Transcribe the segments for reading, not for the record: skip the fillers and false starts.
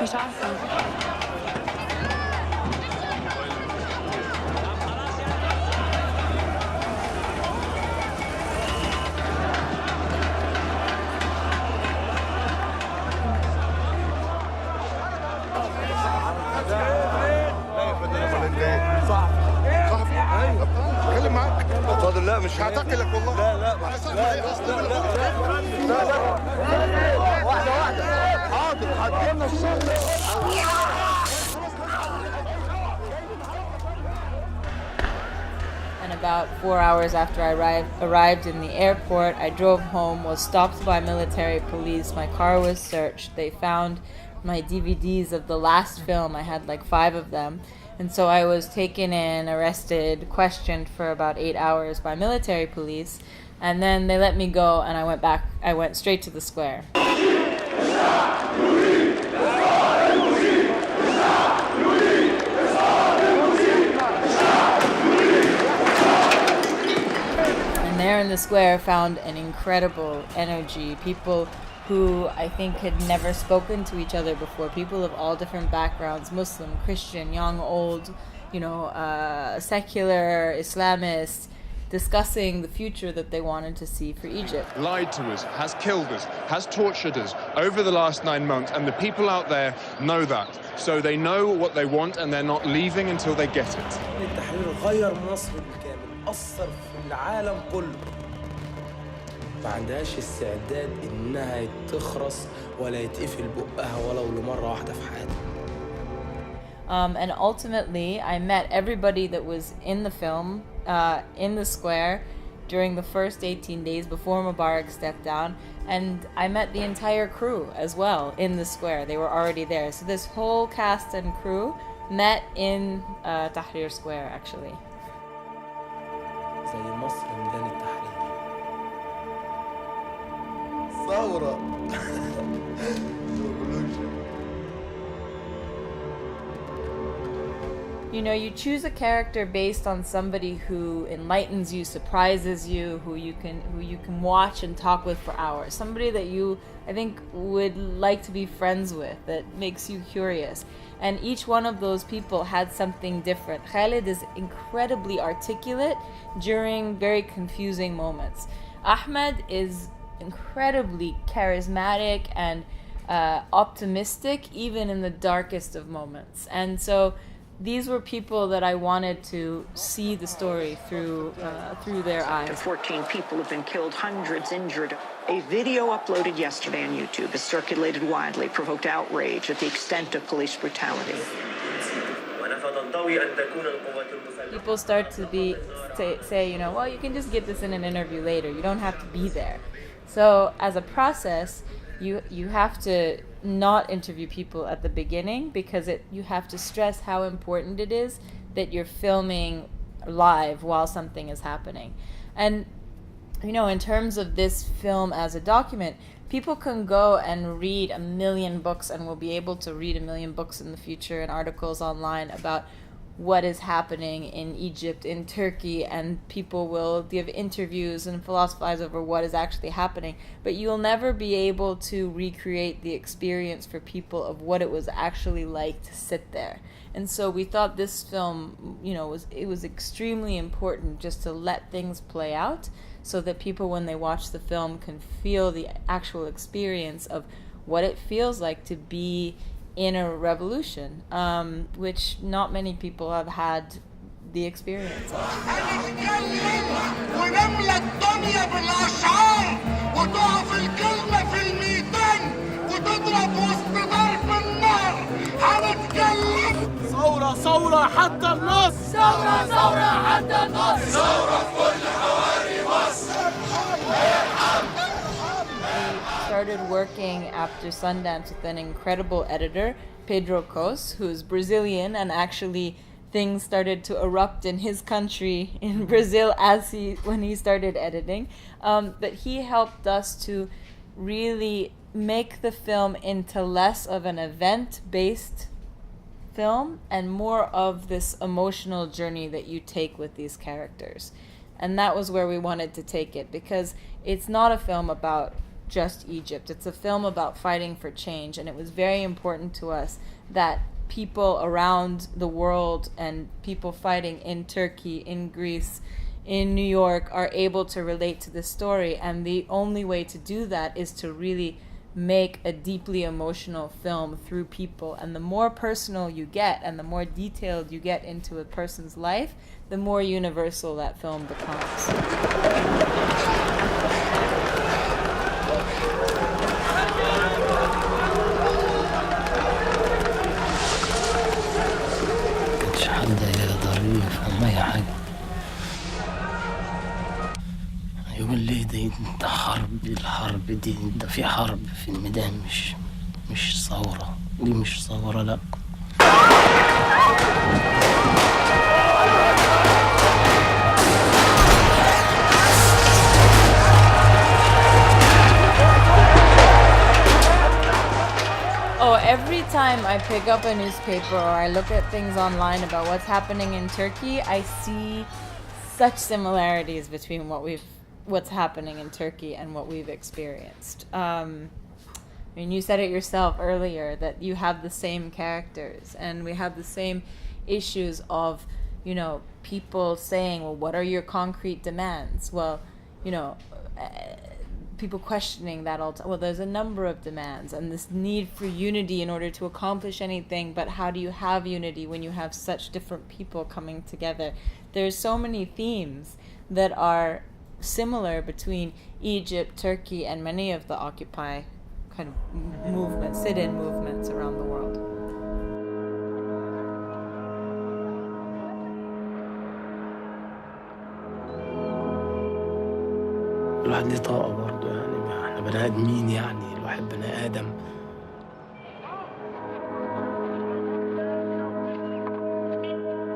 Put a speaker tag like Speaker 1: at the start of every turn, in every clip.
Speaker 1: مش عارفة.
Speaker 2: اتكلم معاك. اتفضل. لا مش هعتقلك والله. لا لا لا لا واحدة حاضر هتجينا الشغل.
Speaker 3: And about 4 hours after I arrived in the airport, I drove home, was stopped by military police. My car was searched. They found my DVDs of the last film. I had like 5 of them. And so I was taken in, arrested, questioned for about 8 hours by military police. And then they let me go and I went straight to the square. And there in the square found an incredible energy. People who I think had never spoken to each other before. People of all different backgrounds, Muslim, Christian, young, old, secular, Islamist, discussing the future that they wanted to see for Egypt.
Speaker 4: Lied to us, has killed us, has tortured us over the last 9 months, and the people out there know that. So they know what they want and they're not leaving until they get it.
Speaker 5: التحرير غير مصر بالكامل، أثر في العالم كله. ما عندهاش استعداد إنها تخرس ولا يتقفل بقها ولو لمرة واحدة في حياتها.
Speaker 3: And ultimately, I met everybody that was in the film, in the square, during the first 18 days before Mubarak stepped down. And I met the entire crew as well in the square. They were already there. So this whole cast and crew met in Tahrir Square, actually.
Speaker 5: زي مصر ميدان التحرير.
Speaker 2: ثورة.
Speaker 3: You choose a character based on somebody who enlightens you, surprises you, who you can watch and talk with for hours. Somebody that you, I think, would like to be friends with, that makes you curious. And each one of those people had something different. Khalid is incredibly articulate during very confusing moments. Ahmed is incredibly charismatic and optimistic, even in the darkest of moments. And so these were people that I wanted to see the story through their eyes.
Speaker 6: 14 people have been killed, hundreds injured. A video uploaded yesterday on YouTube has circulated widely, provoked outrage at the extent of police brutality.
Speaker 3: People start to say, well, you can just get this in an interview later. You don't have to be there. So as a process, you have to not interview people at the beginning, because you have to stress how important it is that you're filming live while something is happening. And in terms of this film as a document, people can go and read 1 million books, and will be able to read 1 million books in the future and articles online about what is happening in Egypt, in Turkey, and people will give interviews and philosophize over what is actually happening. But you'll never be able to recreate the experience for people of what it was actually like to sit there. And so we thought this film, it was extremely important just to let things play out, so that people, when they watch the film, can feel the actual experience of what it feels like to be in a revolution, which not many people have had the experience of.
Speaker 2: ثورة حتى النصر. ثورة حتى النصر. ثورة في كل حواري مصر.
Speaker 3: Started working after Sundance with an incredible editor, Pedro Cos, who's Brazilian, and actually things started to erupt in his country, in Brazil, when he started editing. But he helped us to really make the film into less of an event-based film and more of this emotional journey that you take with these characters. And that was where we wanted to take it, because it's not a film about just Egypt. It's a film about fighting for change, and it was very important to us that people around the world and people fighting in Turkey, in Greece, in New York are able to relate to this story. And the only way to do that is to really make a deeply emotional film through people. And the more personal you get and the more detailed you get into a person's life, the more universal that film becomes.
Speaker 5: مش حد يقدر يفهم أي حاجة. يقول لي ده حرب، الحرب دي ده في حرب في الميدان، مش ثورة، دي مش ثورة لأ.
Speaker 3: Oh, every time I pick up a newspaper or I look at things online about what's happening in Turkey, I see such similarities between what's happening in Turkey and what we've experienced. I mean, you said it yourself earlier that you have the same characters and we have the same issues of, you know, people saying, well, what are your concrete demands? Well, you know, people questioning that all time. Well, there's a number of demands and this need for unity in order to accomplish anything, but how do you have unity when you have such different people coming together? There's so many themes that are similar between Egypt, Turkey, and many of the Occupy kind of movements, sit-in movements around the world.
Speaker 5: الواحد ليه طاقة برضه يعني، ما احنا بني آدمين يعني، الواحد بني آدم.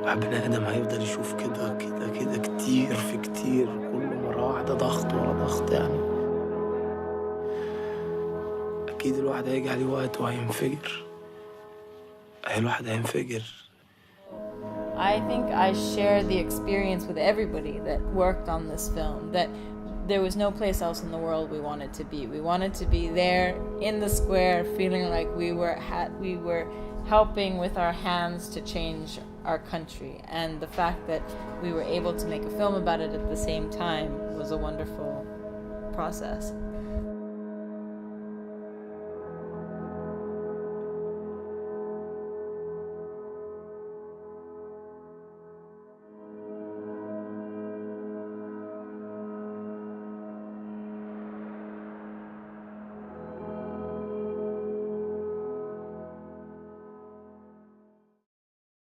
Speaker 5: الواحد بني آدم هيفضل يشوف كده كده كده كتير في كتير، كل مرة واحدة ضغط ورا ضغط يعني. أكيد الواحد هيجي عليه وقت وهينفجر. الواحد هينفجر.
Speaker 3: I think I share the experience with everybody that worked on this film, that there was no place else in the world we wanted to be. We wanted to be there in the square, feeling like we were helping with our hands to change our country. And the fact that we were able to make a film about it at the same time was a wonderful process.